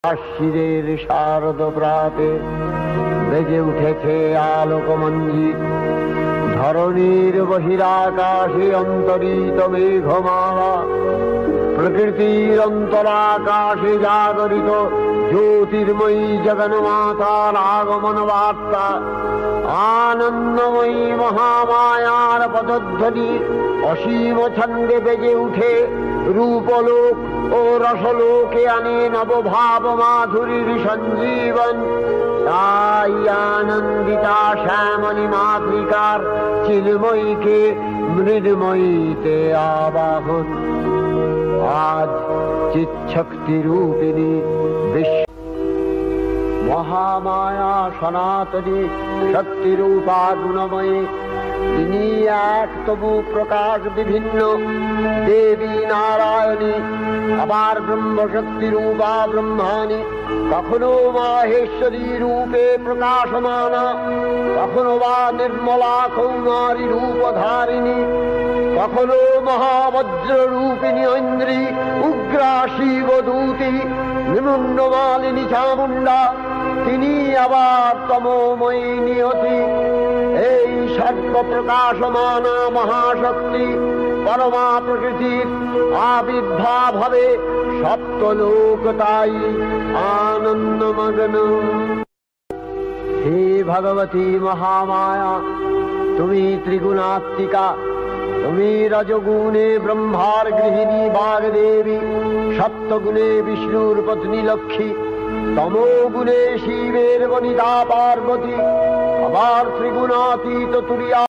আশ্বিরের শারদ প্রাতে বেজে উঠেছে আলোকমঞ্জিত, ধরণীর বহিরাকাশে অন্তরিত মেঘমালা, প্রকৃতির অন্তরাকাশে জাগরিত জ্যোতির্ময়ী জগন্মাতার আগমন বার্তা, আনন্দময়ী মহামায়ার পদধ্বনি অসীম ছন্দে বেজে উঠে রূপলোক ও রসলোকে আনে নবভাব মাধুরীর সঞ্জীবন। তাই আনন্দিতা শ্যামলী মাতৃকার চিন্ময়ীকে মৃন্ময়ীতে আবাহন। আজ চিৎশক্তি রূপিণী বিশ্ব মহামায়া সনাতনী শক্তিরূপা গুণময়ী, তিনি এক তবু প্রকাশ বিভিন্ন দেবী নারায়ণী, আবার ব্রহ্মশক্তি রূপা ব্রহ্মাণী, কখনো মাহেশ্বরী রূপে প্রকাশমানা, কখনো বা নির্মলা কৌমারী রূপধারিণী, কখনো মহাবজ্র রূপিণী ঐন্দ্রী, উগ্রা শিবদূতি, নিমুন্নমালিনী চামুণ্ডা, তিনি আবার তমোময়ী নিয়তি। এই সর্বপ্রকাশমানা মহাশক্তি পরমা প্রকৃতির আবির্ভাব হবে সপ্তলোক, তাই আনন্দমগ্ন। হে ভগবতী মহামায়া, তুমি ত্রিগুণাত্মিকা, তুমি রজগুণে ব্রহ্মার গৃহিণী বাগদেবী, সপ্তগুণে বিষ্ণুর পত্নী লক্ষ্মী, তমোগুণে শিবের বনিতা পার্বতী, আবার ত্রিগুণাতীত তুরিয়া